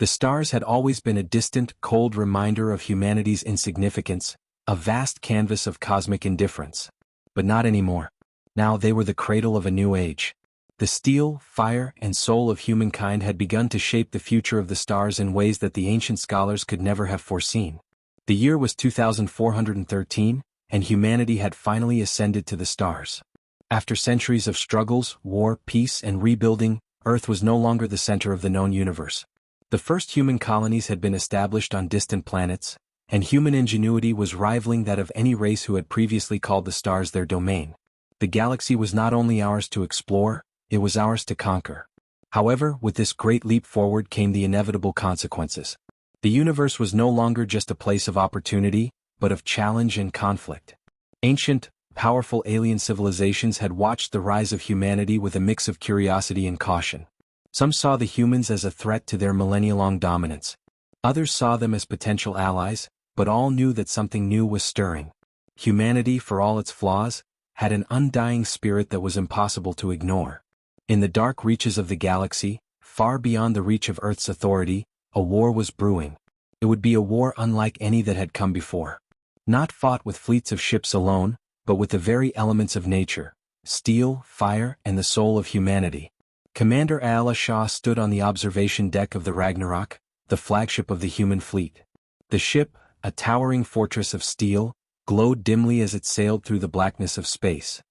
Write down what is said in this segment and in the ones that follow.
The stars had always been a distant, cold reminder of humanity's insignificance, a vast canvas of cosmic indifference. But not anymore. Now they were the cradle of a new age. The steel, fire, and soul of humankind had begun to shape the future of the stars in ways that the ancient scholars could never have foreseen. The year was 2413, and humanity had finally ascended to the stars. After centuries of struggles, war, peace, and rebuilding, Earth was no longer the center of the known universe. The first human colonies had been established on distant planets, and human ingenuity was rivaling that of any race who had previously called the stars their domain. The galaxy was not only ours to explore, it was ours to conquer. However, with this great leap forward came the inevitable consequences. The universe was no longer just a place of opportunity, but of challenge and conflict. Ancient, powerful alien civilizations had watched the rise of humanity with a mix of curiosity and caution. Some saw the humans as a threat to their millennia-long dominance. Others saw them as potential allies, but all knew that something new was stirring. Humanity, for all its flaws, had an undying spirit that was impossible to ignore. In the dark reaches of the galaxy, far beyond the reach of Earth's authority, a war was brewing. It would be a war unlike any that had come before. Not fought with fleets of ships alone, but with the very elements of nature, steel, fire, and the soul of humanity. Commander Hfy stood on the observation deck of the Ragnarok, the flagship of the human fleet. The ship, a towering fortress of steel, glowed dimly as it sailed through the blackness of space.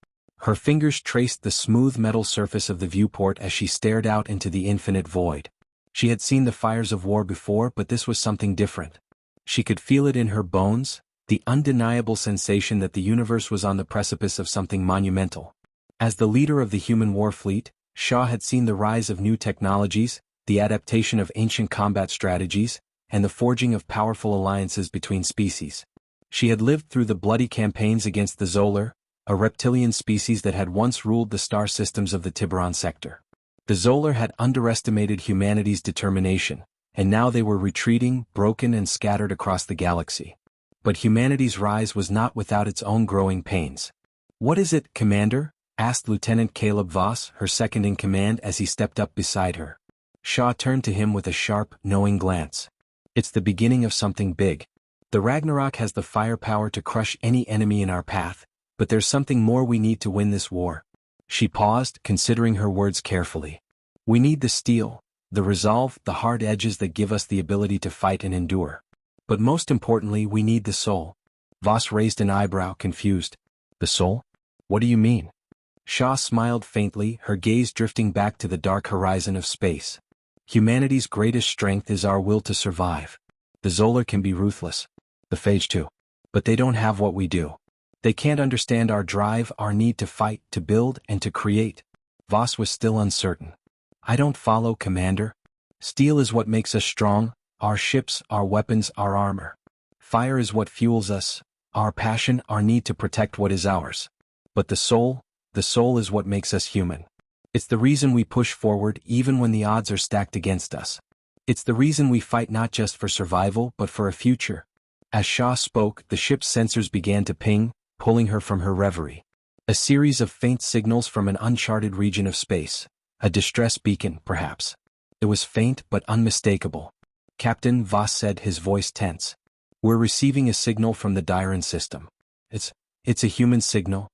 Her fingers traced the smooth metal surface of the viewport as she stared out into the infinite void. She had seen the fires of war before, but this was something different. She could feel it in her bones, the undeniable sensation that the universe was on the precipice of something monumental. As the leader of the human war fleet, Hfy had seen the rise of new technologies, the adaptation of ancient combat strategies, and the forging of powerful alliances between species. She had lived through the bloody campaigns against the Zolar, a reptilian species that had once ruled the star systems of the Tiburon sector. The Zolar had underestimated humanity's determination, and now they were retreating, broken and scattered across the galaxy. But humanity's rise was not without its own growing pains. "What is it, Commander?" asked Lieutenant Caleb Voss, her second-in-command, as he stepped up beside her. Hfy turned to him with a sharp, knowing glance. "It's the beginning of something big. The Ragnarok has the firepower to crush any enemy in our path, but there's something more we need to win this war." She paused, considering her words carefully. "We need the steel, the resolve, the hard edges that give us the ability to fight and endure. But most importantly, we need the soul." Voss raised an eyebrow, confused. "The soul? What do you mean?" Hfy smiled faintly, her gaze drifting back to the dark horizon of space. "Humanity's greatest strength is our will to survive. The Zolar can be ruthless. The Phage too. But they don't have what we do. They can't understand our drive, our need to fight, to build, and to create." Voss was still uncertain. "I don't follow, Commander. Steel is what makes us strong, our ships, our weapons, our armor. Fire is what fuels us, our passion, our need to protect what is ours. But the soul is what makes us human. It's the reason we push forward even when the odds are stacked against us. It's the reason we fight not just for survival but for a future." As Hfy spoke, the ship's sensors began to ping, pulling her from her reverie. A series of faint signals from an uncharted region of space. A distress beacon, perhaps. It was faint but unmistakable. "Captain," Voss said, his voice tense. "We're receiving a signal from the Dyron system." It's a human signal."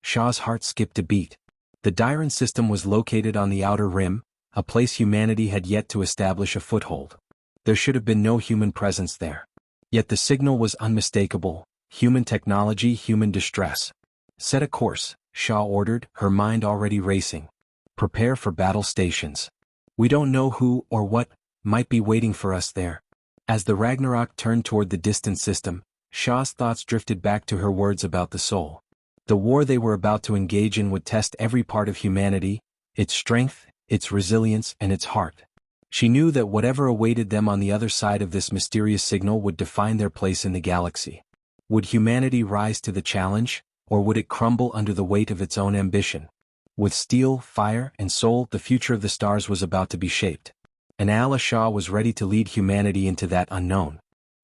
Hfy's heart skipped a beat. The Dyron system was located on the outer rim, a place humanity had yet to establish a foothold. There should have been no human presence there. Yet the signal was unmistakable: human technology, human distress. "Set a course," Hfy ordered, her mind already racing. "Prepare for battle stations. We don't know who or what might be waiting for us there." As the Ragnarok turned toward the distant system, Hfy's thoughts drifted back to her words about the soul. The war they were about to engage in would test every part of humanity, its strength, its resilience, and its heart. She knew that whatever awaited them on the other side of this mysterious signal would define their place in the galaxy. Would humanity rise to the challenge, or would it crumble under the weight of its own ambition? With steel, fire, and soul, the future of the stars was about to be shaped. And Hfy was ready to lead humanity into that unknown.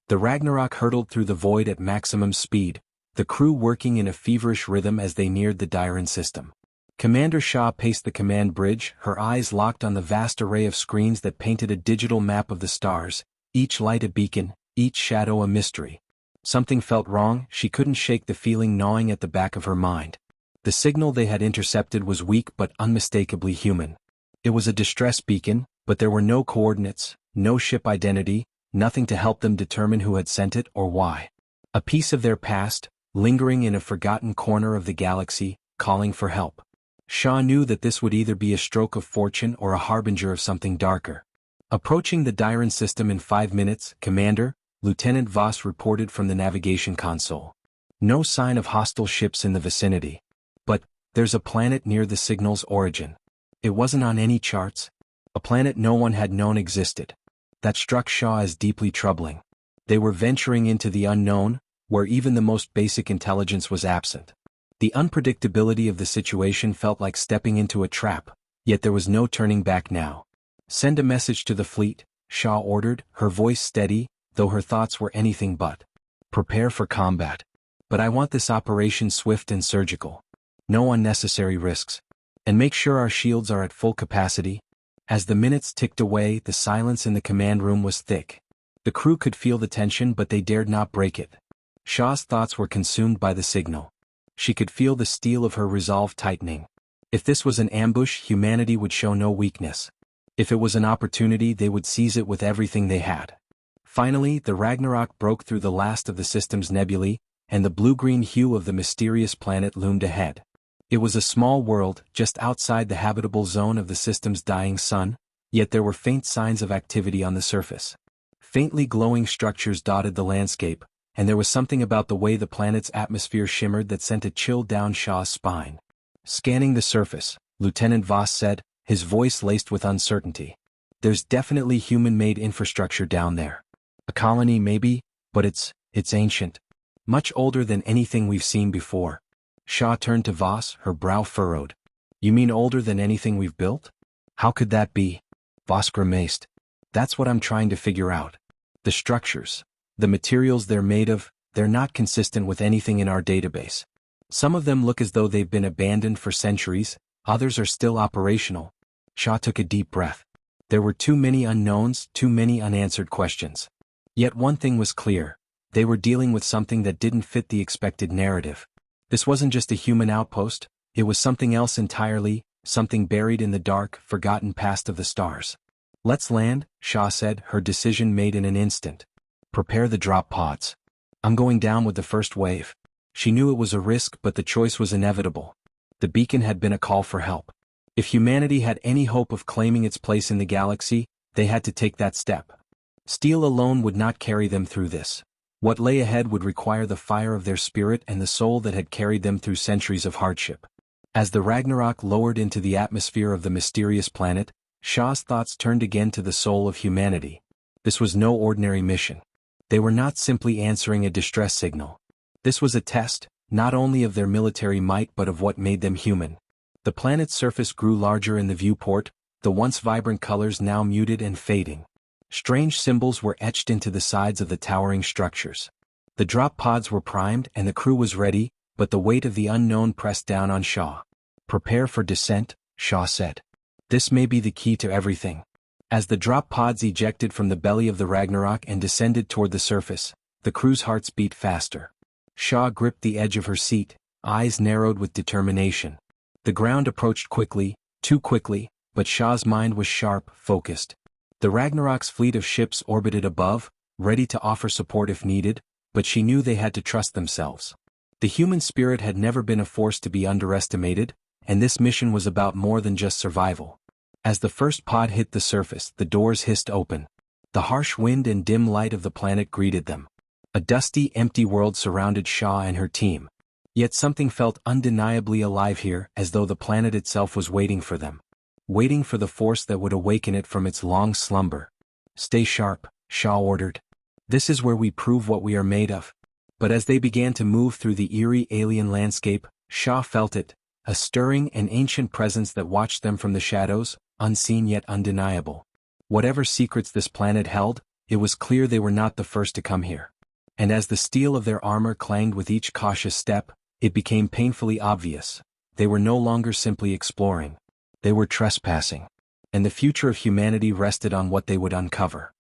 The Ragnarok hurtled through the void at maximum speed, the crew working in a feverish rhythm as they neared the Dyron system. Commander Hfy paced the command bridge, her eyes locked on the vast array of screens that painted a digital map of the stars, each light a beacon, each shadow a mystery. Something felt wrong, she couldn't shake the feeling gnawing at the back of her mind. The signal they had intercepted was weak but unmistakably human. It was a distress beacon, but there were no coordinates, no ship identity, nothing to help them determine who had sent it or why. A piece of their past, lingering in a forgotten corner of the galaxy, calling for help. Hfy knew that this would either be a stroke of fortune or a harbinger of something darker. Approaching the Dyran system in 5 minutes, Commander, Lieutenant Voss reported from the navigation console. No sign of hostile ships in the vicinity. But, there's a planet near the signal's origin. It wasn't on any charts. A planet no one had known existed. That struck Hfy as deeply troubling. They were venturing into the unknown, where even the most basic intelligence was absent. The unpredictability of the situation felt like stepping into a trap, yet there was no turning back now. Send a message to the fleet, Hfy ordered, her voice steady, though her thoughts were anything but. Prepare for combat. But I want this operation swift and surgical. No unnecessary risks. And make sure our shields are at full capacity. As the minutes ticked away, the silence in the command room was thick. The crew could feel the tension, but they dared not break it. Hfy's thoughts were consumed by the signal. She could feel the steel of her resolve tightening. If this was an ambush, humanity would show no weakness. If it was an opportunity, they would seize it with everything they had. Finally, the Ragnarok broke through the last of the system's nebulae, and the blue-green hue of the mysterious planet loomed ahead. It was a small world, just outside the habitable zone of the system's dying sun, yet there were faint signs of activity on the surface. Faintly glowing structures dotted the landscape, and there was something about the way the planet's atmosphere shimmered that sent a chill down Hfy's spine. Scanning the surface, Lieutenant Voss said, his voice laced with uncertainty. There's definitely human-made infrastructure down there. A colony maybe, but it's ancient. Much older than anything we've seen before. Hfy turned to Voss, her brow furrowed. You mean older than anything we've built? How could that be? Voss grimaced. That's what I'm trying to figure out. The structures, the materials they're made of, they're not consistent with anything in our database. Some of them look as though they've been abandoned for centuries, others are still operational. Hfy took a deep breath. There were too many unknowns, too many unanswered questions. Yet one thing was clear. They were dealing with something that didn't fit the expected narrative. This wasn't just a human outpost, it was something else entirely, something buried in the dark, forgotten past of the stars. Let's land, Hfy said, her decision made in an instant. Prepare the drop pods. I'm going down with the first wave. She knew it was a risk, but the choice was inevitable. The beacon had been a call for help. If humanity had any hope of claiming its place in the galaxy, they had to take that step. Steel alone would not carry them through this. What lay ahead would require the fire of their spirit and the soul that had carried them through centuries of hardship. As the Ragnarok lowered into the atmosphere of the mysterious planet, Hfy's thoughts turned again to the soul of humanity. This was no ordinary mission. They were not simply answering a distress signal. This was a test, not only of their military might but of what made them human. The planet's surface grew larger in the viewport, the once vibrant colors now muted and fading. Strange symbols were etched into the sides of the towering structures. The drop pods were primed and the crew was ready, but the weight of the unknown pressed down on Hfy. Prepare for descent, Hfy said. This may be the key to everything. As the drop pods ejected from the belly of the Ragnarok and descended toward the surface, the crew's hearts beat faster. Hfy gripped the edge of her seat, eyes narrowed with determination. The ground approached quickly, too quickly, but Hfy's mind was sharp, focused. The Ragnarok's fleet of ships orbited above, ready to offer support if needed, but she knew they had to trust themselves. The human spirit had never been a force to be underestimated, and this mission was about more than just survival. As the first pod hit the surface, the doors hissed open. The harsh wind and dim light of the planet greeted them. A dusty, empty world surrounded Hfy and her team. Yet something felt undeniably alive here, as though the planet itself was waiting for them. Waiting for the force that would awaken it from its long slumber. Stay sharp, Hfy ordered. This is where we prove what we are made of. But as they began to move through the eerie alien landscape, Hfy felt it, a stirring and ancient presence that watched them from the shadows, unseen yet undeniable. Whatever secrets this planet held, it was clear they were not the first to come here. And as the steel of their armor clanged with each cautious step, it became painfully obvious. They were no longer simply exploring. They were trespassing. And the future of humanity rested on what they would uncover.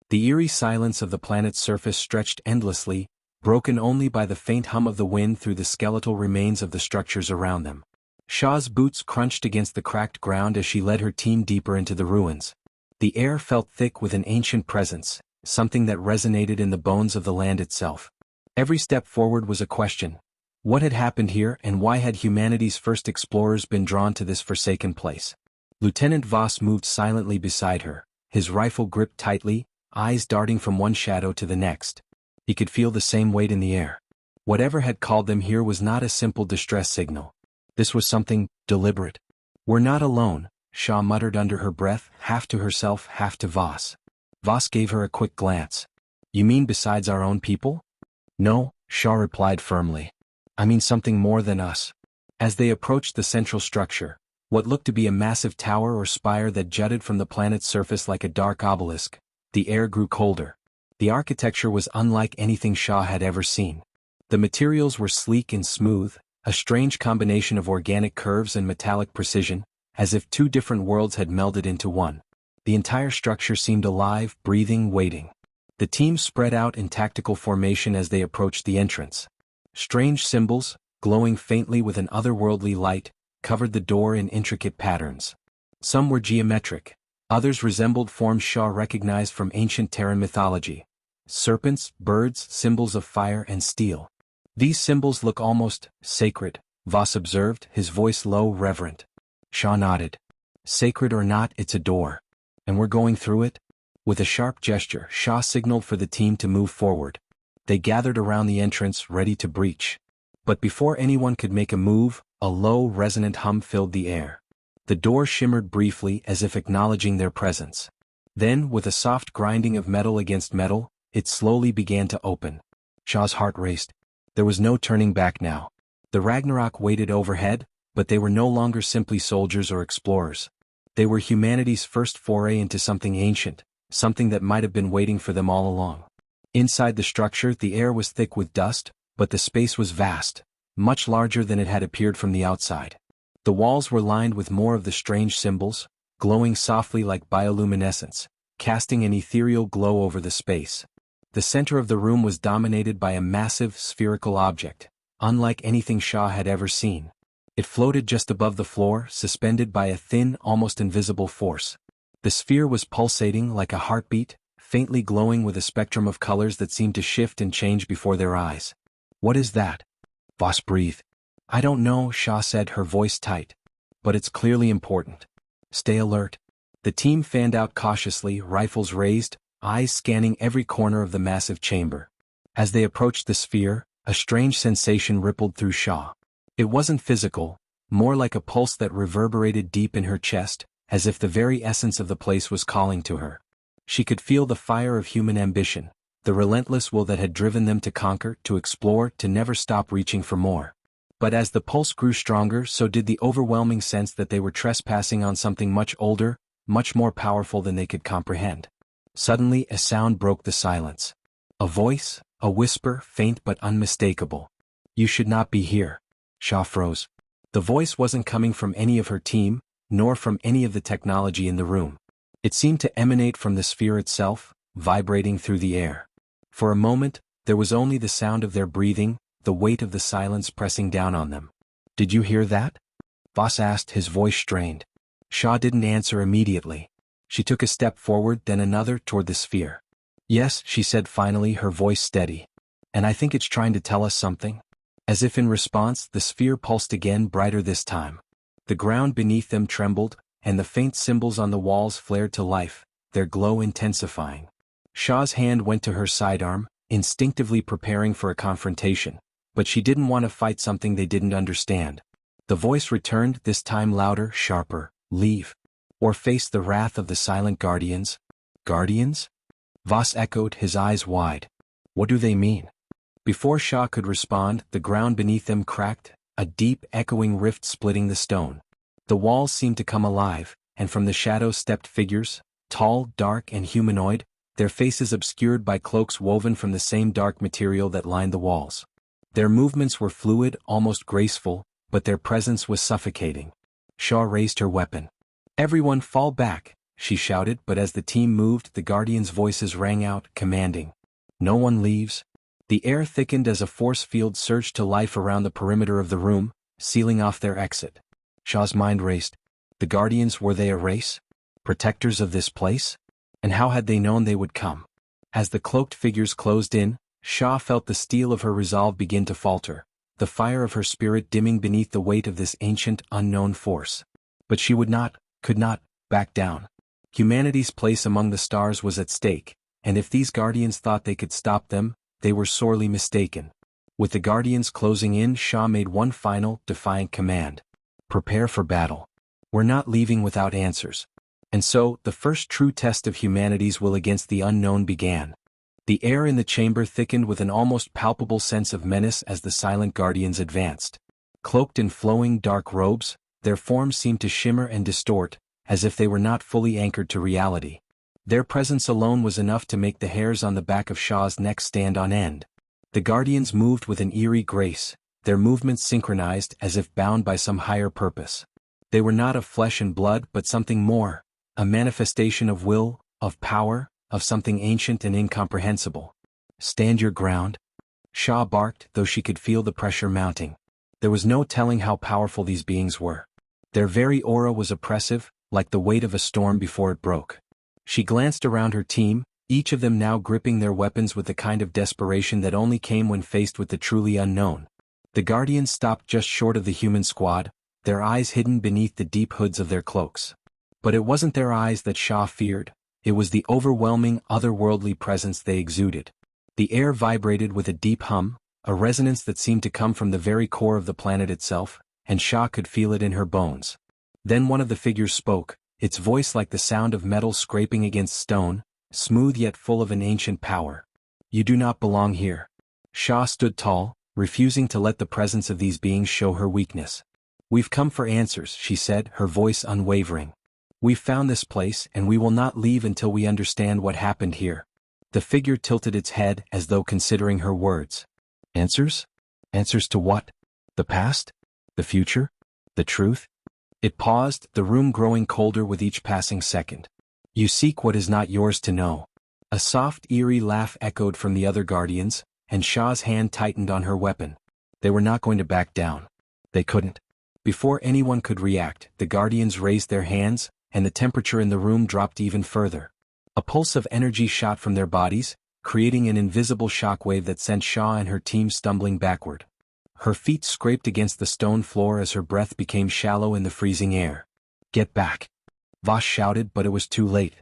The eerie silence of the planet's surface stretched endlessly, broken only by the faint hum of the wind through the skeletal remains of the structures around them. Shaw's boots crunched against the cracked ground as she led her team deeper into the ruins. The air felt thick with an ancient presence, something that resonated in the bones of the land itself. Every step forward was a question. What had happened here, and why had humanity's first explorers been drawn to this forsaken place? Lieutenant Voss moved silently beside her, his rifle gripped tightly, eyes darting from one shadow to the next. He could feel the same weight in the air. Whatever had called them here was not a simple distress signal. This was something deliberate. "We're not alone," Shaw muttered under her breath, half to herself, half to Voss. Voss gave her a quick glance. "You mean besides our own people?" "No," Shaw replied firmly. "I mean something more than us." As they approached the central structure, what looked to be a massive tower or spire that jutted from the planet's surface like a dark obelisk, the air grew colder. The architecture was unlike anything Shaw had ever seen. The materials were sleek and smooth, a strange combination of organic curves and metallic precision, as if two different worlds had melded into one. The entire structure seemed alive, breathing, waiting. The team spread out in tactical formation as they approached the entrance. Strange symbols, glowing faintly with an otherworldly light, covered the door in intricate patterns. Some were geometric, others resembled forms Shaw recognized from ancient Terran mythology. Serpents, birds, symbols of fire and steel. "These symbols look almost sacred," Voss observed, his voice low, reverent. Shaw nodded. "Sacred or not, it's a door. And we're going through it?" With a sharp gesture, Shaw signaled for the team to move forward. They gathered around the entrance, ready to breach. But before anyone could make a move, a low, resonant hum filled the air. The door shimmered briefly as if acknowledging their presence. Then, with a soft grinding of metal against metal, it slowly began to open. Shaw's heart raced. There was no turning back now. The Ragnarok waited overhead, but they were no longer simply soldiers or explorers. They were humanity's first foray into something ancient, something that might have been waiting for them all along. Inside the structure, the air was thick with dust, but the space was vast, much larger than it had appeared from the outside. The walls were lined with more of the strange symbols, glowing softly like bioluminescence, casting an ethereal glow over the space. The center of the room was dominated by a massive, spherical object, unlike anything Shaw had ever seen. It floated just above the floor, suspended by a thin, almost invisible force. The sphere was pulsating like a heartbeat, faintly glowing with a spectrum of colors that seemed to shift and change before their eyes. "What is that?" Voss breathed. "I don't know," Shaw said, her voice tight. "But it's clearly important. Stay alert." The team fanned out cautiously, rifles raised, eyes scanning every corner of the massive chamber. As they approached the sphere, a strange sensation rippled through Shaw. It wasn't physical, more like a pulse that reverberated deep in her chest, as if the very essence of the place was calling to her. She could feel the fire of human ambition, the relentless will that had driven them to conquer, to explore, to never stop reaching for more. But as the pulse grew stronger, so did the overwhelming sense that they were trespassing on something much older, much more powerful than they could comprehend. Suddenly, a sound broke the silence. A voice, a whisper, faint but unmistakable. "You should not be here." Shaw froze. The voice wasn't coming from any of her team, nor from any of the technology in the room. It seemed to emanate from the sphere itself, vibrating through the air. For a moment, there was only the sound of their breathing, the weight of the silence pressing down on them. "Did you hear that?" Voss asked, his voice strained. Shaw didn't answer immediately. She took a step forward, then another, toward the sphere. "Yes," she said finally, her voice steady. "And I think it's trying to tell us something." As if in response, the sphere pulsed again, brighter this time. The ground beneath them trembled, and the faint symbols on the walls flared to life, their glow intensifying. Shaw's hand went to her sidearm, instinctively preparing for a confrontation, but she didn't want to fight something they didn't understand. The voice returned, this time louder, sharper. "Leave. Or face the wrath of the silent guardians." "Guardians?" Voss echoed, his eyes wide. "What do they mean?" Before Shaw could respond, the ground beneath them cracked, a deep, echoing rift splitting the stone. The walls seemed to come alive, and from the shadows stepped figures, tall, dark, and humanoid, their faces obscured by cloaks woven from the same dark material that lined the walls. Their movements were fluid, almost graceful, but their presence was suffocating. Shaw raised her weapon. "Everyone fall back," she shouted, but as the team moved, the Guardians' voices rang out, commanding. "No one leaves." The air thickened as a force field surged to life around the perimeter of the room, sealing off their exit. Shaw's mind raced. The Guardians, were they a race? Protectors of this place? And how had they known they would come? As the cloaked figures closed in, Shaw felt the steel of her resolve begin to falter, the fire of her spirit dimming beneath the weight of this ancient, unknown force. But she could not, back down. Humanity's place among the stars was at stake, and if these Guardians thought they could stop them, they were sorely mistaken. With the Guardians closing in, Shaw made one final, defiant command. "Prepare for battle. We're not leaving without answers." And so, the first true test of humanity's will against the unknown began. The air in the chamber thickened with an almost palpable sense of menace as the silent Guardians advanced. Cloaked in flowing dark robes, their forms seemed to shimmer and distort, as if they were not fully anchored to reality. Their presence alone was enough to make the hairs on the back of Shaw's neck stand on end. The Guardians moved with an eerie grace, their movements synchronized as if bound by some higher purpose. They were not of flesh and blood but something more, a manifestation of will, of power, of something ancient and incomprehensible. "Stand your ground," Shaw barked, though she could feel the pressure mounting. There was no telling how powerful these beings were. Their very aura was oppressive, like the weight of a storm before it broke. She glanced around her team, each of them now gripping their weapons with the kind of desperation that only came when faced with the truly unknown. The Guardians stopped just short of the human squad, their eyes hidden beneath the deep hoods of their cloaks. But it wasn't their eyes that Shaw feared, it was the overwhelming, otherworldly presence they exuded. The air vibrated with a deep hum, a resonance that seemed to come from the very core of the planet itself, and Shaw could feel it in her bones. Then one of the figures spoke, its voice like the sound of metal scraping against stone, smooth yet full of an ancient power. "You do not belong here." Shaw stood tall, refusing to let the presence of these beings show her weakness. "We've come for answers," she said, her voice unwavering. "We've found this place and we will not leave until we understand what happened here." The figure tilted its head as though considering her words. "Answers? Answers to what? The past? The future? The truth?" It paused, the room growing colder with each passing second. "You seek what is not yours to know." A soft, eerie laugh echoed from the other Guardians, and Shaw's hand tightened on her weapon. They were not going to back down. They couldn't. Before anyone could react, the Guardians raised their hands, and the temperature in the room dropped even further. A pulse of energy shot from their bodies, creating an invisible shockwave that sent Shaw and her team stumbling backward. Her feet scraped against the stone floor as her breath became shallow in the freezing air. "Get back!" Voss shouted, but it was too late.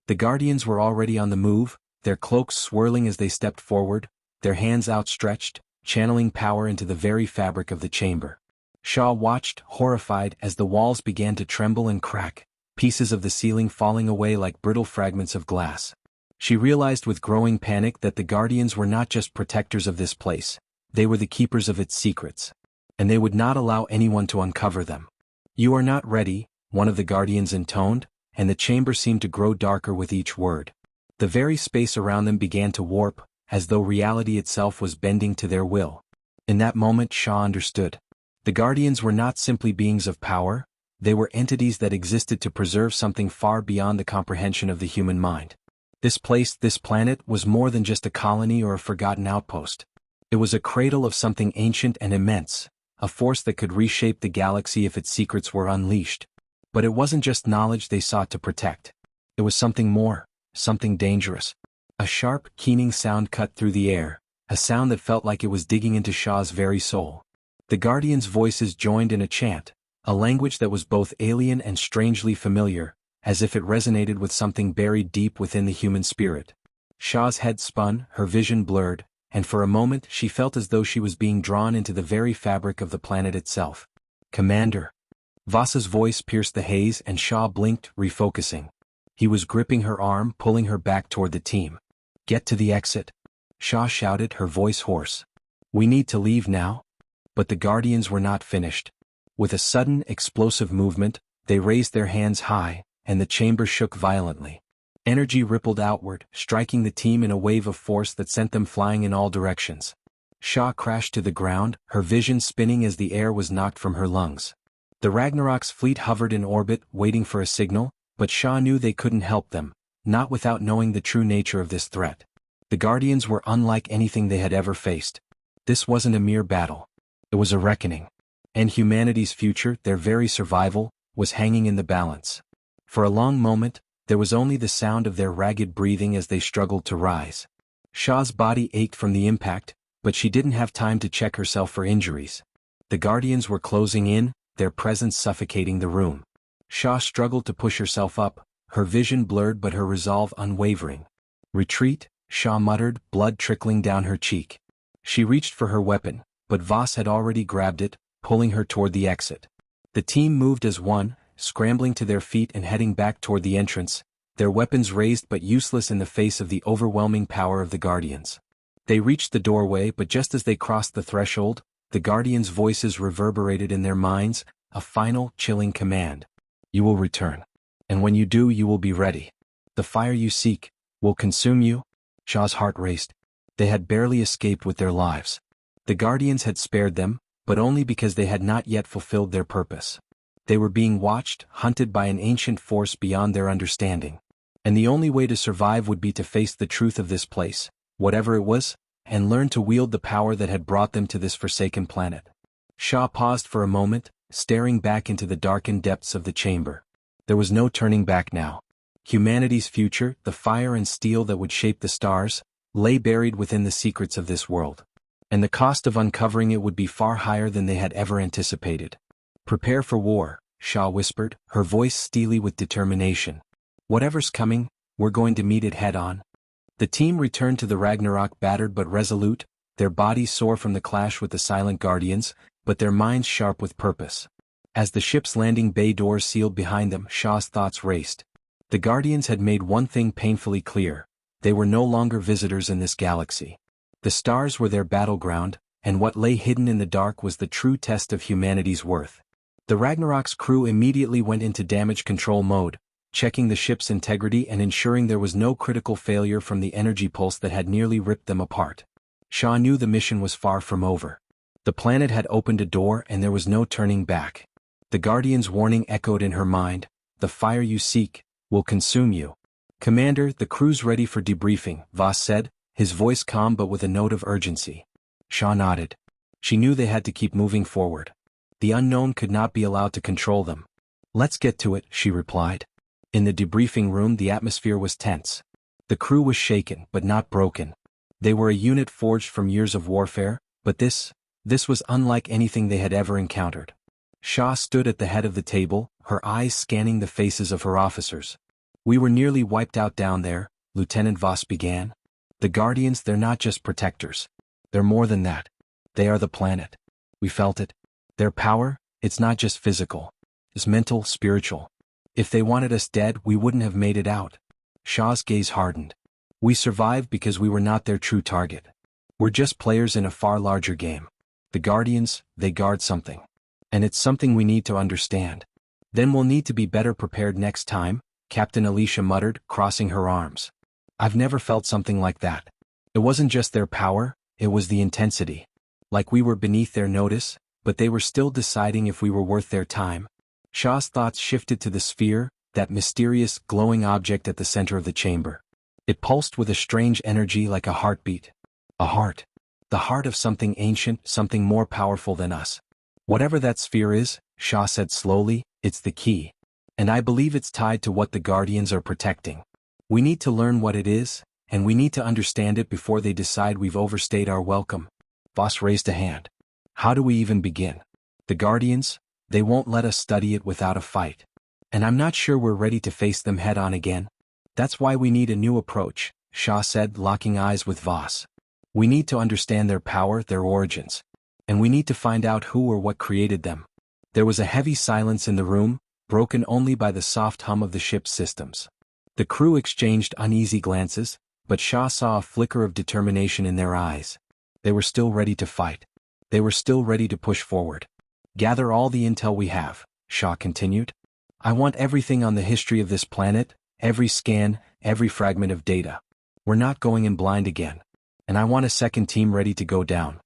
The Guardians were already on the move, their cloaks swirling as they stepped forward, their hands outstretched, channeling power into the very fabric of the chamber. Shaw watched, horrified, as the walls began to tremble and crack, pieces of the ceiling falling away like brittle fragments of glass. She realized with growing panic that the Guardians were not just protectors of this place, they were the keepers of its secrets. And they would not allow anyone to uncover them. "You are not ready," one of the Guardians intoned, and the chamber seemed to grow darker with each word. The very space around them began to warp, as though reality itself was bending to their will. In that moment Shaw understood. The Guardians were not simply beings of power, they were entities that existed to preserve something far beyond the comprehension of the human mind. This place, this planet, was more than just a colony or a forgotten outpost. It was a cradle of something ancient and immense, a force that could reshape the galaxy if its secrets were unleashed. But it wasn't just knowledge they sought to protect. It was something more, something dangerous. A sharp, keening sound cut through the air, a sound that felt like it was digging into Shaw's very soul. The Guardians' voices joined in a chant, a language that was both alien and strangely familiar, as if it resonated with something buried deep within the human spirit. Shaw's head spun, her vision blurred, and for a moment she felt as though she was being drawn into the very fabric of the planet itself. "Commander." Voss's voice pierced the haze and Shaw blinked, refocusing. He was gripping her arm, pulling her back toward the team. "Get to the exit," Shaw shouted, her voice hoarse. "We need to leave now." But the Guardians were not finished. With a sudden, explosive movement, they raised their hands high, and the chamber shook violently. Energy rippled outward, striking the team in a wave of force that sent them flying in all directions. Shaw crashed to the ground, her vision spinning as the air was knocked from her lungs. The Ragnarok's fleet hovered in orbit, waiting for a signal, but Shaw knew they couldn't help them, not without knowing the true nature of this threat. The Guardians were unlike anything they had ever faced. This wasn't a mere battle. It was a reckoning. And humanity's future, their very survival, was hanging in the balance. For a long moment, there was only the sound of their ragged breathing as they struggled to rise. Shaw's body ached from the impact, but she didn't have time to check herself for injuries. The Guardians were closing in, their presence suffocating the room. Shaw struggled to push herself up, her vision blurred but her resolve unwavering. "Retreat," Shaw muttered, blood trickling down her cheek. She reached for her weapon, but Voss had already grabbed it, pulling her toward the exit. The team moved as one, scrambling to their feet and heading back toward the entrance, their weapons raised but useless in the face of the overwhelming power of the Guardians. They reached the doorway, but just as they crossed the threshold, the Guardians' voices reverberated in their minds, a final, chilling command. "You will return. And when you do, you will be ready. The fire you seek will consume you." Shaw's heart raced. They had barely escaped with their lives. The Guardians had spared them, but only because they had not yet fulfilled their purpose. They were being watched, hunted by an ancient force beyond their understanding. And the only way to survive would be to face the truth of this place, whatever it was, and learn to wield the power that had brought them to this forsaken planet. Shaw paused for a moment, staring back into the darkened depths of the chamber. There was no turning back now. Humanity's future, the fire and steel that would shape the stars, lay buried within the secrets of this world. And the cost of uncovering it would be far higher than they had ever anticipated. "Prepare for war," Shaw whispered, her voice steely with determination. "Whatever's coming, we're going to meet it head-on." The team returned to the Ragnarok battered but resolute, their bodies sore from the clash with the silent Guardians, but their minds sharp with purpose. As the ship's landing bay doors sealed behind them, Shaw's thoughts raced. The Guardians had made one thing painfully clear: they were no longer visitors in this galaxy. The stars were their battleground, and what lay hidden in the dark was the true test of humanity's worth. The Ragnarok's crew immediately went into damage control mode, checking the ship's integrity and ensuring there was no critical failure from the energy pulse that had nearly ripped them apart. Shaw knew the mission was far from over. The planet had opened a door and there was no turning back. The Guardian's warning echoed in her mind: "The fire you seek will consume you." "Commander, the crew's ready for debriefing," Voss said, his voice calm but with a note of urgency. Shaw nodded. She knew they had to keep moving forward. The unknown could not be allowed to control them. "Let's get to it," she replied. In the debriefing room, the atmosphere was tense. The crew was shaken, but not broken. They were a unit forged from years of warfare, but this was unlike anything they had ever encountered. Shaw stood at the head of the table, her eyes scanning the faces of her officers. "We were nearly wiped out down there," Lieutenant Voss began. "The Guardians, they're not just protectors. They're more than that. They are the planet. We felt it. Their power, it's not just physical. It's mental, spiritual. If they wanted us dead, we wouldn't have made it out." Shaw's gaze hardened. "We survived because we were not their true target. We're just players in a far larger game. The Guardians, they guard something. And it's something we need to understand. Then we'll need to be better prepared next time," Captain Alicia muttered, crossing her arms. "I've never felt something like that. It wasn't just their power, it was the intensity. Like we were beneath their notice, but they were still deciding if we were worth their time." Shaw's thoughts shifted to the sphere, that mysterious, glowing object at the center of the chamber. It pulsed with a strange energy like a heartbeat. A heart. The heart of something ancient, something more powerful than us. "Whatever that sphere is," Shaw said slowly, "it's the key. And I believe it's tied to what the Guardians are protecting. We need to learn what it is, and we need to understand it before they decide we've overstayed our welcome." Voss raised a hand. "How do we even begin? The Guardians, they won't let us study it without a fight. And I'm not sure we're ready to face them head-on again. That's why we need a new approach," Shaw said, locking eyes with Voss. "We need to understand their power, their origins. And we need to find out who or what created them." There was a heavy silence in the room, broken only by the soft hum of the ship's systems. The crew exchanged uneasy glances, but Shaw saw a flicker of determination in their eyes. They were still ready to fight. They were still ready to push forward. "Gather all the intel we have," Shaw continued. "I want everything on the history of this planet, every scan, every fragment of data. We're not going in blind again. And I want a second team ready to go down,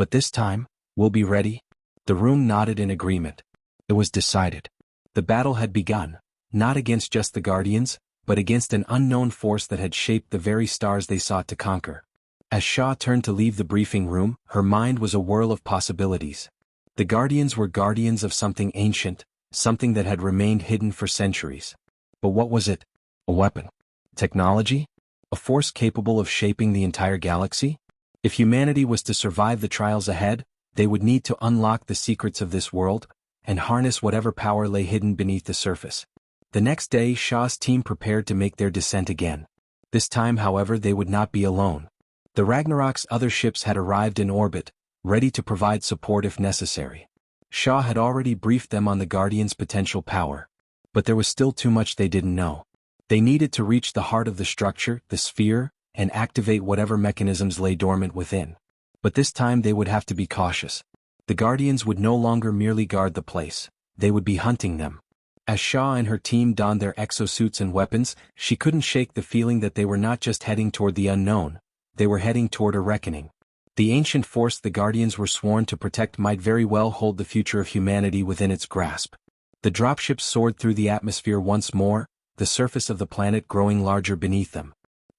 But this time, we'll be ready. The room nodded in agreement. It was decided. The battle had begun, not against just the Guardians, but against an unknown force that had shaped the very stars they sought to conquer. As Shaw turned to leave the briefing room, her mind was a whirl of possibilities. The Guardians were guardians of something ancient, something that had remained hidden for centuries. But what was it? A weapon? Technology? A force capable of shaping the entire galaxy? If humanity was to survive the trials ahead, they would need to unlock the secrets of this world and harness whatever power lay hidden beneath the surface. The next day, Shaw's team prepared to make their descent again. This time, however, they would not be alone. The Ragnarok's other ships had arrived in orbit, ready to provide support if necessary. Shaw had already briefed them on the Guardians' potential power. But there was still too much they didn't know. They needed to reach the heart of the structure, the sphere, and activate whatever mechanisms lay dormant within. But this time they would have to be cautious. The Guardians would no longer merely guard the place, they would be hunting them. As Shaw and her team donned their exosuits and weapons, she couldn't shake the feeling that they were not just heading toward the unknown, they were heading toward a reckoning. The ancient force the Guardians were sworn to protect might very well hold the future of humanity within its grasp. The dropships soared through the atmosphere once more, the surface of the planet growing larger beneath them.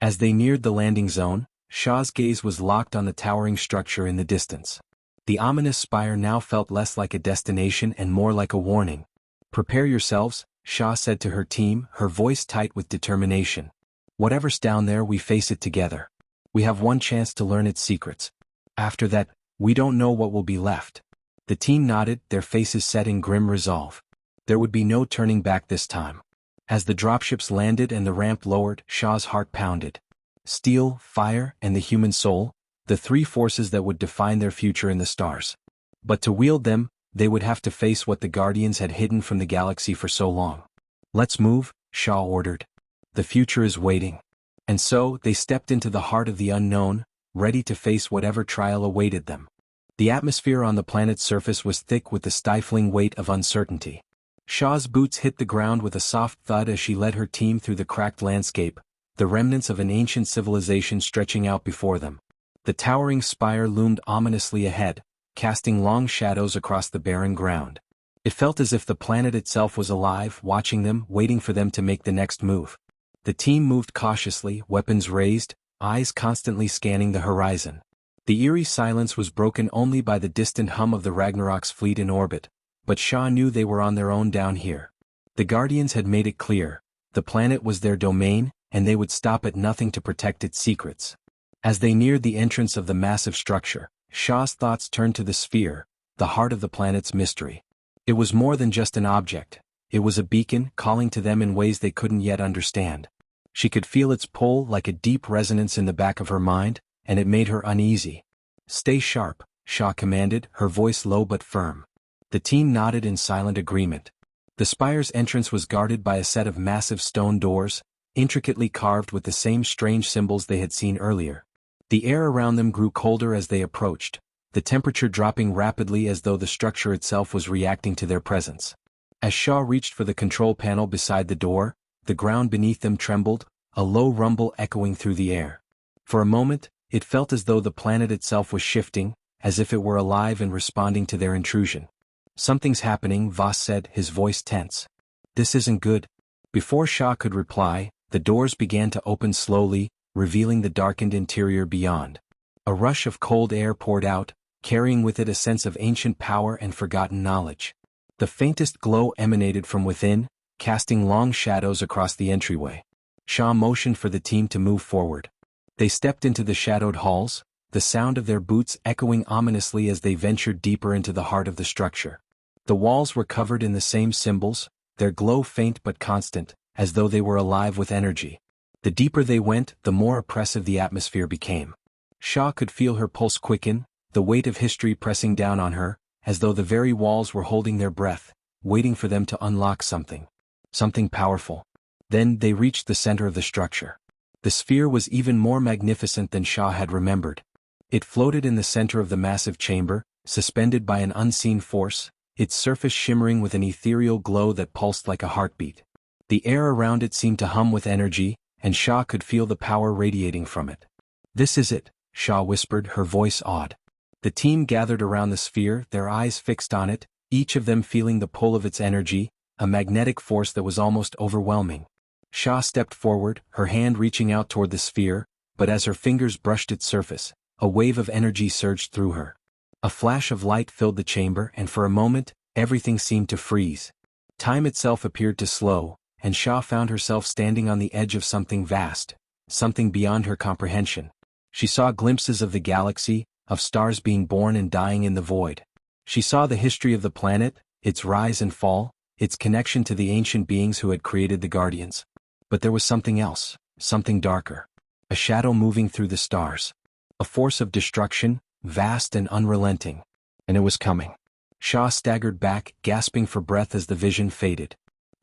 As they neared the landing zone, Shaw's gaze was locked on the towering structure in the distance. The ominous spire now felt less like a destination and more like a warning. "Prepare yourselves," Shaw said to her team, her voice tight with determination. "Whatever's down there, we face it together. We have one chance to learn its secrets. After that, we don't know what will be left." The team nodded, their faces set in grim resolve. There would be no turning back this time. As the dropships landed and the ramp lowered, Shaw's heart pounded. Steel, fire, and the human soul, the three forces that would define their future in the stars. But to wield them, they would have to face what the Guardians had hidden from the galaxy for so long. "Let's move," Shaw ordered. "The future is waiting." And so, they stepped into the heart of the unknown, ready to face whatever trial awaited them. The atmosphere on the planet's surface was thick with the stifling weight of uncertainty. Shaw's boots hit the ground with a soft thud as she led her team through the cracked landscape, the remnants of an ancient civilization stretching out before them. The towering spire loomed ominously ahead, casting long shadows across the barren ground. It felt as if the planet itself was alive, watching them, waiting for them to make the next move. The team moved cautiously, weapons raised, eyes constantly scanning the horizon. The eerie silence was broken only by the distant hum of the Ragnarok's fleet in orbit, but Shaw knew they were on their own down here. The Guardians had made it clear, the planet was their domain, and they would stop at nothing to protect its secrets. As they neared the entrance of the massive structure, Shaw's thoughts turned to the sphere, the heart of the planet's mystery. It was more than just an object, it was a beacon calling to them in ways they couldn't yet understand. She could feel its pull like a deep resonance in the back of her mind, and it made her uneasy. "Stay sharp," Shaw commanded, her voice low but firm. The team nodded in silent agreement. The spire's entrance was guarded by a set of massive stone doors, intricately carved with the same strange symbols they had seen earlier. The air around them grew colder as they approached, the temperature dropping rapidly as though the structure itself was reacting to their presence. As Shaw reached for the control panel beside the door, the ground beneath them trembled, a low rumble echoing through the air. For a moment, it felt as though the planet itself was shifting, as if it were alive and responding to their intrusion. "Something's happening," Voss said, his voice tense. "This isn't good." Before Shaw could reply, the doors began to open slowly, revealing the darkened interior beyond. A rush of cold air poured out, carrying with it a sense of ancient power and forgotten knowledge. The faintest glow emanated from within, casting long shadows across the entryway. Shaw motioned for the team to move forward. They stepped into the shadowed halls, the sound of their boots echoing ominously as they ventured deeper into the heart of the structure. The walls were covered in the same symbols, their glow faint but constant, as though they were alive with energy. The deeper they went, the more oppressive the atmosphere became. Shaw could feel her pulse quicken, the weight of history pressing down on her, as though the very walls were holding their breath, waiting for them to unlock something. Something powerful. Then they reached the center of the structure. The sphere was even more magnificent than Shaw had remembered. It floated in the center of the massive chamber, suspended by an unseen force, its surface shimmering with an ethereal glow that pulsed like a heartbeat. The air around it seemed to hum with energy, and Shaw could feel the power radiating from it. "This is it," Shaw whispered, her voice awed. The team gathered around the sphere, their eyes fixed on it, each of them feeling the pull of its energy, a magnetic force that was almost overwhelming. Hfy stepped forward, her hand reaching out toward the sphere, but as her fingers brushed its surface, a wave of energy surged through her. A flash of light filled the chamber, and for a moment, everything seemed to freeze. Time itself appeared to slow, and Hfy found herself standing on the edge of something vast, something beyond her comprehension. She saw glimpses of the galaxy, of stars being born and dying in the void. She saw the history of the planet, its rise and fall, its connection to the ancient beings who had created the Guardians. But there was something else, something darker. A shadow moving through the stars. A force of destruction, vast and unrelenting. And it was coming. Hfy staggered back, gasping for breath as the vision faded.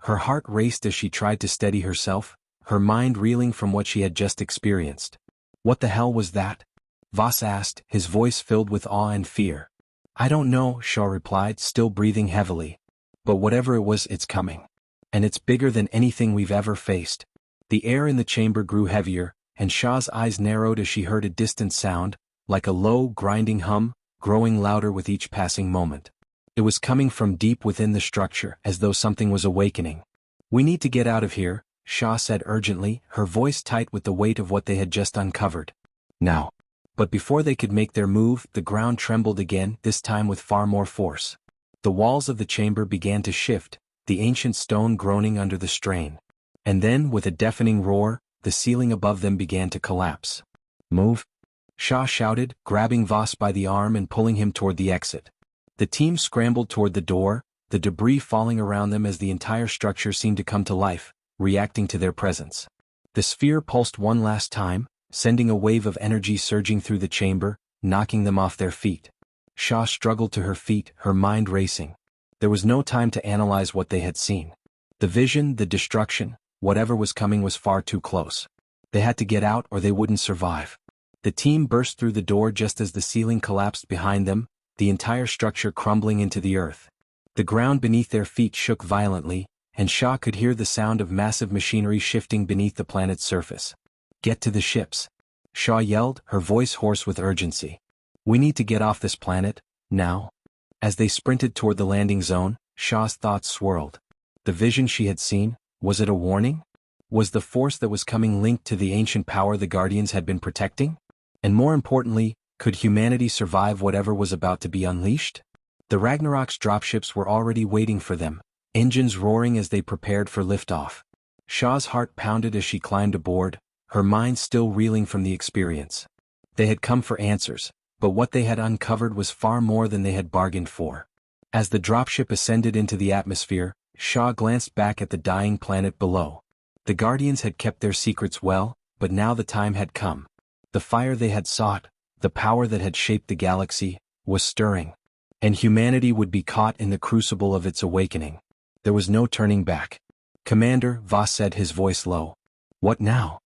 Her heart raced as she tried to steady herself, her mind reeling from what she had just experienced. What the hell was that? Voss asked, his voice filled with awe and fear. I don't know, Hfy replied, still breathing heavily. But whatever it was, it's coming. And it's bigger than anything we've ever faced. The air in the chamber grew heavier, and Hfy's eyes narrowed as she heard a distant sound, like a low, grinding hum, growing louder with each passing moment. It was coming from deep within the structure, as though something was awakening. We need to get out of here, Hfy said urgently, her voice tight with the weight of what they had just uncovered. Now. But before they could make their move, the ground trembled again, this time with far more force. The walls of the chamber began to shift, the ancient stone groaning under the strain. And then, with a deafening roar, the ceiling above them began to collapse. Move! Hfy shouted, grabbing Voss by the arm and pulling him toward the exit. The team scrambled toward the door, the debris falling around them as the entire structure seemed to come to life, reacting to their presence. The sphere pulsed one last time, sending a wave of energy surging through the chamber, knocking them off their feet. Hfy struggled to her feet, her mind racing. There was no time to analyze what they had seen. The vision, the destruction, whatever was coming was far too close. They had to get out or they wouldn't survive. The team burst through the door just as the ceiling collapsed behind them, the entire structure crumbling into the earth. The ground beneath their feet shook violently, and Hfy could hear the sound of massive machinery shifting beneath the planet's surface. Get to the ships. Hfy yelled, her voice hoarse with urgency. We need to get off this planet, now. As they sprinted toward the landing zone, Hfy's thoughts swirled. The vision she had seen, was it a warning? Was the force that was coming linked to the ancient power the Guardians had been protecting? And more importantly, could humanity survive whatever was about to be unleashed? The Ragnarok's dropships were already waiting for them, engines roaring as they prepared for liftoff. Hfy's heart pounded as she climbed aboard, her mind still reeling from the experience. They had come for answers, but what they had uncovered was far more than they had bargained for. As the dropship ascended into the atmosphere, Hfy glanced back at the dying planet below. The Guardians had kept their secrets well, but now the time had come. The fire they had sought, the power that had shaped the galaxy, was stirring. And humanity would be caught in the crucible of its awakening. There was no turning back. Commander, Voss said, his voice low. What now?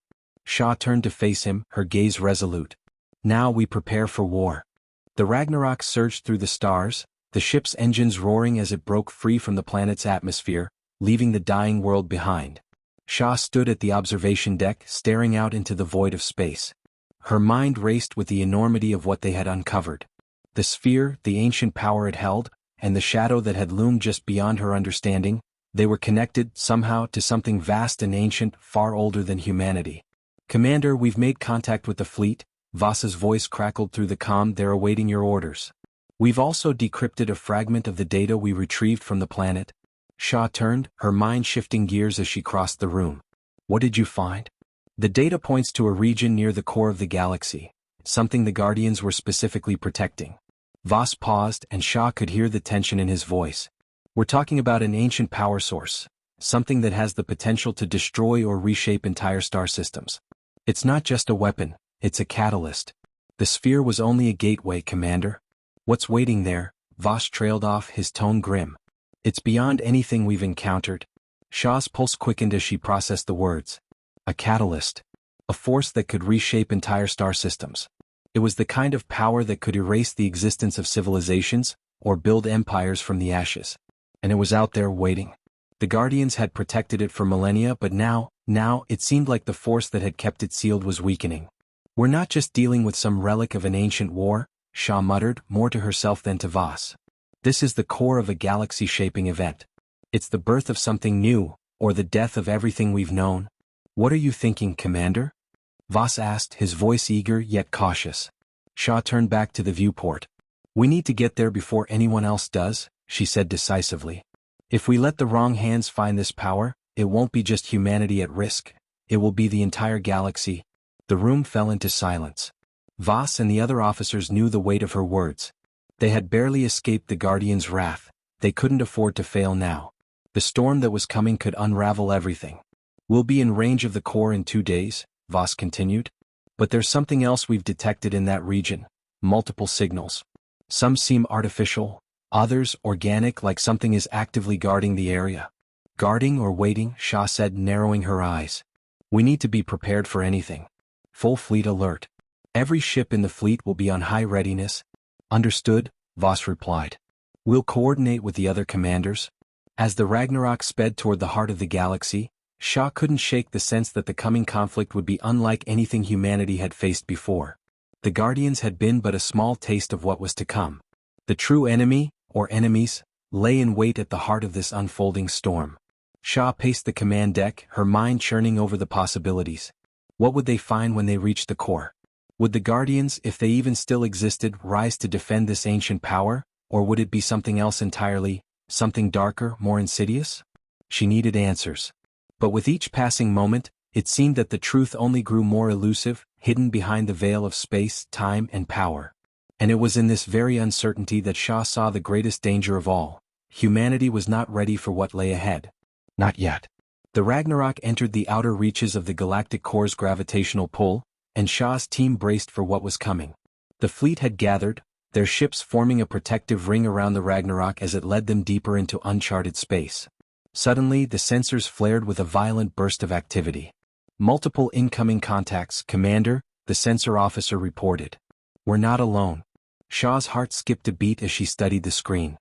Hfy turned to face him, her gaze resolute. Now we prepare for war. The Ragnarok surged through the stars, the ship's engines roaring as it broke free from the planet's atmosphere, leaving the dying world behind. Hfy stood at the observation deck, staring out into the void of space. Her mind raced with the enormity of what they had uncovered. The sphere, the ancient power it held, and the shadow that had loomed just beyond her understanding, they were connected, somehow, to something vast and ancient, far older than humanity. Commander, we've made contact with the fleet, Voss's voice crackled through the comm, they're awaiting your orders. We've also decrypted a fragment of the data we retrieved from the planet. Hfy turned, her mind shifting gears as she crossed the room. What did you find? The data points to a region near the core of the galaxy, something the Guardians were specifically protecting. Voss paused, and Hfy could hear the tension in his voice. We're talking about an ancient power source, something that has the potential to destroy or reshape entire star systems. It's not just a weapon, it's a catalyst. The sphere was only a gateway, Commander. What's waiting there? Voss trailed off, his tone grim. It's beyond anything we've encountered. Hfy's pulse quickened as she processed the words. A catalyst. A force that could reshape entire star systems. It was the kind of power that could erase the existence of civilizations, or build empires from the ashes. And it was out there waiting. The Guardians had protected it for millennia, but now, it seemed like the force that had kept it sealed was weakening. We're not just dealing with some relic of an ancient war, Shaw muttered, more to herself than to Voss. This is the core of a galaxy-shaping event. It's the birth of something new, or the death of everything we've known. What are you thinking, Commander? Voss asked, his voice eager yet cautious. Shaw turned back to the viewport. We need to get there before anyone else does, she said decisively. If we let the wrong hands find this power, it won't be just humanity at risk. It will be the entire galaxy. The room fell into silence. Voss and the other officers knew the weight of her words. They had barely escaped the Guardian's wrath. They couldn't afford to fail now. The storm that was coming could unravel everything. We'll be in range of the core in 2 days, Voss continued. But there's something else we've detected in that region. Multiple signals. Some seem artificial, others organic, like something is actively guarding the area. Guarding or waiting, Shaw said, narrowing her eyes. We need to be prepared for anything. Full fleet alert. Every ship in the fleet will be on high readiness. Understood, Voss replied. We'll coordinate with the other commanders. As the Ragnarok sped toward the heart of the galaxy, Shaw couldn't shake the sense that the coming conflict would be unlike anything humanity had faced before. The Guardians had been but a small taste of what was to come. The true enemy, or enemies, lay in wait at the heart of this unfolding storm. Shaw paced the command deck, her mind churning over the possibilities. What would they find when they reached the core? Would the Guardians, if they even still existed, rise to defend this ancient power, or would it be something else entirely, something darker, more insidious? She needed answers. But with each passing moment, it seemed that the truth only grew more elusive, hidden behind the veil of space, time, and power. And it was in this very uncertainty that Shaw saw the greatest danger of all. Humanity was not ready for what lay ahead. Not yet. The Ragnarok entered the outer reaches of the galactic core's gravitational pull, and Shaw's team braced for what was coming. The fleet had gathered, their ships forming a protective ring around the Ragnarok as it led them deeper into uncharted space. Suddenly, the sensors flared with a violent burst of activity. Multiple incoming contacts, Commander, the sensor officer reported. We're not alone. Shaw's heart skipped a beat as she studied the screen.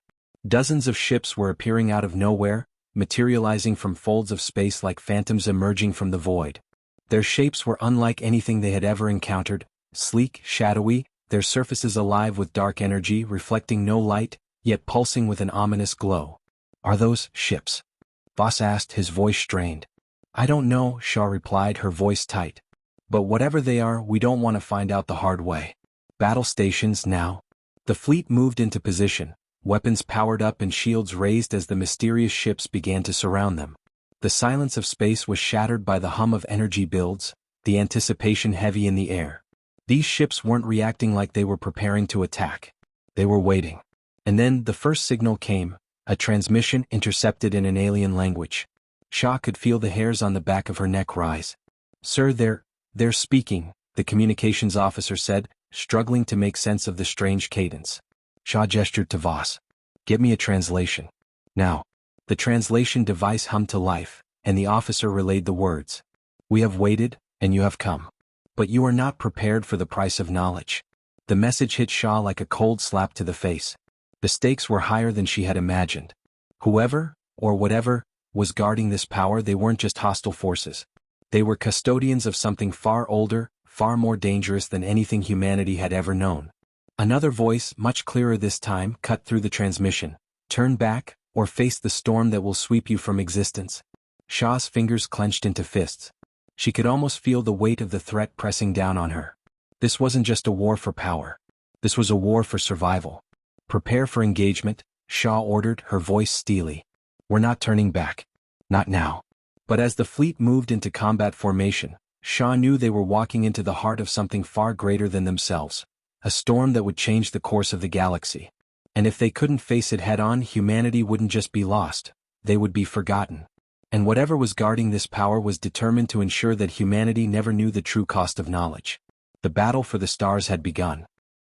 Dozens of ships were appearing out of nowhere, materializing from folds of space like phantoms emerging from the void. Their shapes were unlike anything they had ever encountered, sleek, shadowy, their surfaces alive with dark energy reflecting no light, yet pulsing with an ominous glow. Are those ships? Voss asked, his voice strained. I don't know, Shaw replied, her voice tight. But whatever they are, we don't want to find out the hard way. Battle stations now. The fleet moved into position, weapons powered up and shields raised as the mysterious ships began to surround them. The silence of space was shattered by the hum of energy builds, the anticipation heavy in the air. These ships weren't reacting like they were preparing to attack. They were waiting. And then the first signal came, a transmission intercepted in an alien language. Shaw could feel the hairs on the back of her neck rise. Sir, they're speaking, the communications officer said, struggling to make sense of the strange cadence. Shaw gestured to Voss. Get me a translation. Now. The translation device hummed to life, and the officer relayed the words. We have waited, and you have come. But you are not prepared for the price of knowledge. The message hit Shaw like a cold slap to the face. The stakes were higher than she had imagined. Whoever, or whatever, was guarding this power, they weren't just hostile forces. They were custodians of something far older, far more dangerous than anything humanity had ever known. Another voice, much clearer this time, cut through the transmission. Turn back, or face the storm that will sweep you from existence. Shaw's fingers clenched into fists. She could almost feel the weight of the threat pressing down on her. This wasn't just a war for power. This was a war for survival. Prepare for engagement, Shaw ordered, her voice steely. We're not turning back. Not now. But as the fleet moved into combat formation, Shaw knew they were walking into the heart of something far greater than themselves. A storm that would change the course of the galaxy. And if they couldn't face it head-on, humanity wouldn't just be lost, they would be forgotten. And whatever was guarding this power was determined to ensure that humanity never knew the true cost of knowledge. The battle for the stars had begun.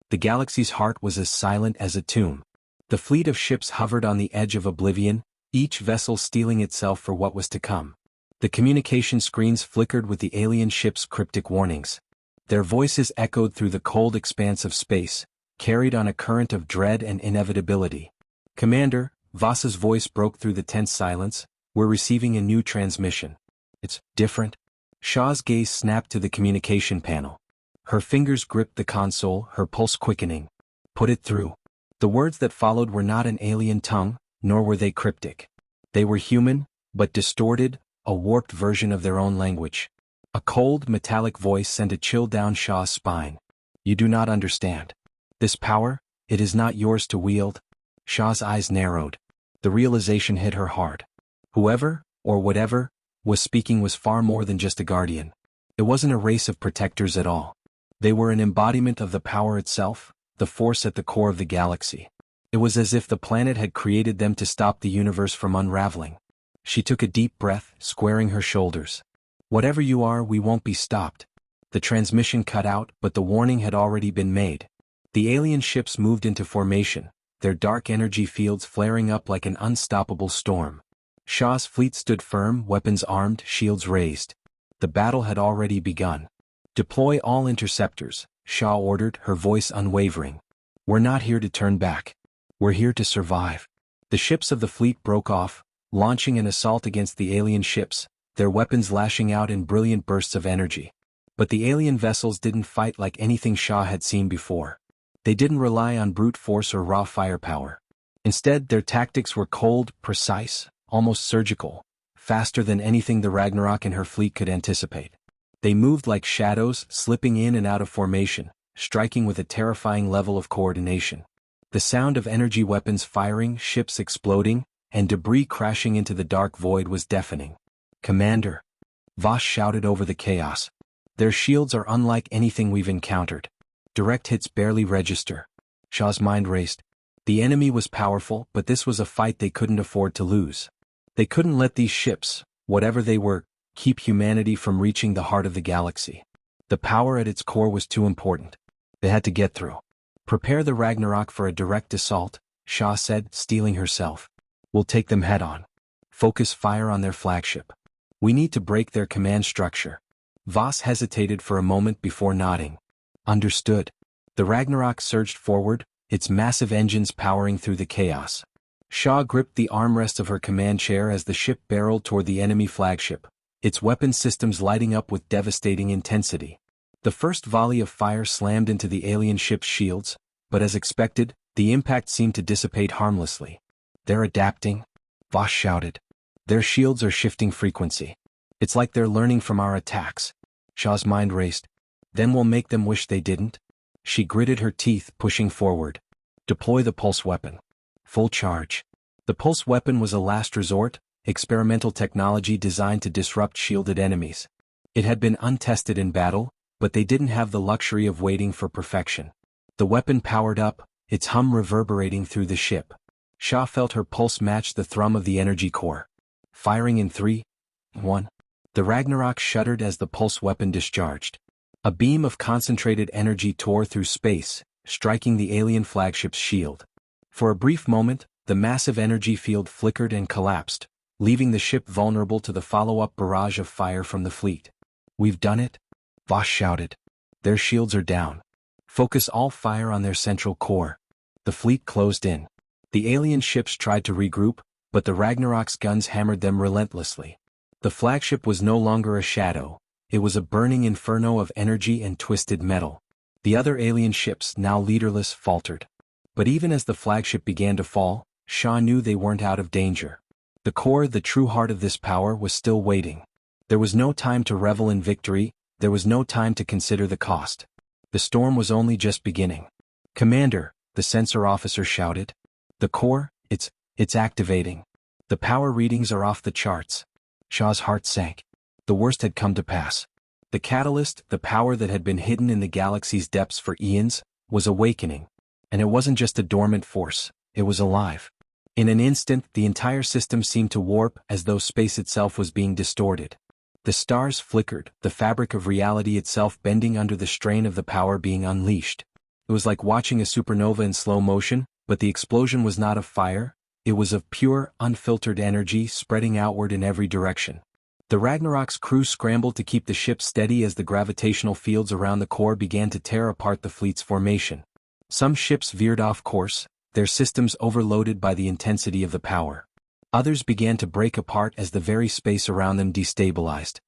The galaxy's heart was as silent as a tomb. The fleet of ships hovered on the edge of oblivion, each vessel steeling itself for what was to come. The communication screens flickered with the alien ships' cryptic warnings. Their voices echoed through the cold expanse of space, carried on a current of dread and inevitability. Commander, Voss's voice broke through the tense silence, we're receiving a new transmission. It's different. Shaw's gaze snapped to the communication panel. Her fingers gripped the console, her pulse quickening. Put it through. The words that followed were not an alien tongue, nor were they cryptic. They were human, but distorted, a warped version of their own language. A cold, metallic voice sent a chill down Shaw's spine. You do not understand. This power, it is not yours to wield. Shaw's eyes narrowed. The realization hit her hard. Whoever, or whatever, was speaking was far more than just a guardian. It wasn't a race of protectors at all. They were an embodiment of the power itself, the force at the core of the galaxy. It was as if the planet had created them to stop the universe from unraveling. She took a deep breath, squaring her shoulders. Whatever you are, we won't be stopped. The transmission cut out, but the warning had already been made. The alien ships moved into formation, their dark energy fields flaring up like an unstoppable storm. Shaw's fleet stood firm, weapons armed, shields raised. The battle had already begun. Deploy all interceptors, Shaw ordered, her voice unwavering. We're not here to turn back. We're here to survive. The ships of the fleet broke off, launching an assault against the alien ships, their weapons lashing out in brilliant bursts of energy. But the alien vessels didn't fight like anything Shaw had seen before. They didn't rely on brute force or raw firepower. Instead, their tactics were cold, precise, almost surgical, faster than anything the Ragnarok and her fleet could anticipate. They moved like shadows, slipping in and out of formation, striking with a terrifying level of coordination. The sound of energy weapons firing, ships exploding, and debris crashing into the dark void was deafening. Commander, Voss shouted over the chaos. Their shields are unlike anything we've encountered. Direct hits barely register. Shaw's mind raced. The enemy was powerful, but this was a fight they couldn't afford to lose. They couldn't let these ships, whatever they were, keep humanity from reaching the heart of the galaxy. The power at its core was too important. They had to get through. Prepare the Ragnarok for a direct assault, Shaw said, steeling herself. We'll take them head-on. Focus fire on their flagship. We need to break their command structure. Voss hesitated for a moment before nodding. Understood. The Ragnarok surged forward, its massive engines powering through the chaos. Shaw gripped the armrest of her command chair as the ship barreled toward the enemy flagship, its weapon systems lighting up with devastating intensity. The first volley of fire slammed into the alien ship's shields, but as expected, the impact seemed to dissipate harmlessly. They're adapting, Voss shouted. Their shields are shifting frequency. It's like they're learning from our attacks. Shaw's mind raced. Then we'll make them wish they didn't. She gritted her teeth, pushing forward. Deploy the pulse weapon. Full charge. The pulse weapon was a last resort, experimental technology designed to disrupt shielded enemies. It had been untested in battle, but they didn't have the luxury of waiting for perfection. The weapon powered up, its hum reverberating through the ship. Shaw felt her pulse match the thrum of the energy core. Firing in 3, 1. The Ragnarok shuddered as the pulse weapon discharged. A beam of concentrated energy tore through space, striking the alien flagship's shield. For a brief moment, the massive energy field flickered and collapsed, leaving the ship vulnerable to the follow-up barrage of fire from the fleet. We've done it, Voss shouted. Their shields are down. Focus all fire on their central core. The fleet closed in. The alien ships tried to regroup, but the Ragnarok's guns hammered them relentlessly. The flagship was no longer a shadow, it was a burning inferno of energy and twisted metal. The other alien ships, now leaderless, faltered. But even as the flagship began to fall, Shaw knew they weren't out of danger. The core, the true heart of this power, was still waiting. There was no time to revel in victory, there was no time to consider the cost. The storm was only just beginning. Commander, the sensor officer shouted. The core, it's activating. The power readings are off the charts. Shaw's heart sank. The worst had come to pass. The catalyst, the power that had been hidden in the galaxy's depths for eons, was awakening. And it wasn't just a dormant force, it was alive. In an instant, the entire system seemed to warp as though space itself was being distorted. The stars flickered, the fabric of reality itself bending under the strain of the power being unleashed. It was like watching a supernova in slow motion, but the explosion was not of fire, it was of pure, unfiltered energy spreading outward in every direction. The Ragnarok's crew scrambled to keep the ship steady as the gravitational fields around the core began to tear apart the fleet's formation. Some ships veered off course, their systems overloaded by the intensity of the power. Others began to break apart as the very space around them destabilized.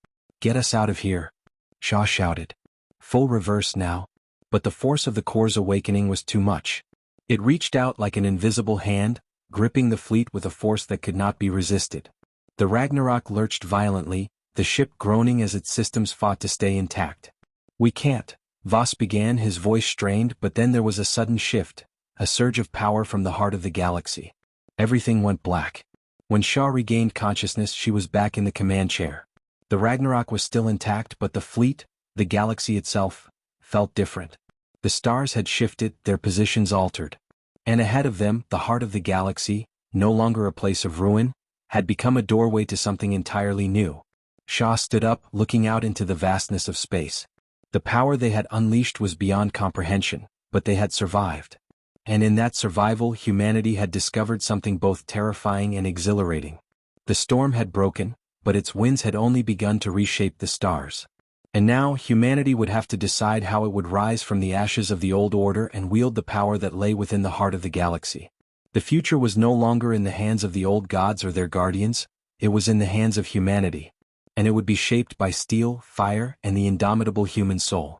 Get us out of here, Shaw shouted. Full reverse now. But the force of the core's awakening was too much. It reached out like an invisible hand, gripping the fleet with a force that could not be resisted. The Ragnarok lurched violently, the ship groaning as its systems fought to stay intact. "We can't," Voss began, his voice strained, but then there was a sudden shift, a surge of power from the heart of the galaxy. Everything went black. When Shaw regained consciousness, she was back in the command chair. The Ragnarok was still intact, but the fleet, the galaxy itself, felt different. The stars had shifted, their positions altered. And ahead of them, the heart of the galaxy, no longer a place of ruin, had become a doorway to something entirely new. Shaw stood up, looking out into the vastness of space. The power they had unleashed was beyond comprehension, but they had survived. And in that survival, humanity had discovered something both terrifying and exhilarating. The storm had broken, but its winds had only begun to reshape the stars. And now, humanity would have to decide how it would rise from the ashes of the old order and wield the power that lay within the heart of the galaxy. The future was no longer in the hands of the old gods or their guardians, it was in the hands of humanity. And it would be shaped by steel, fire, and the indomitable human soul.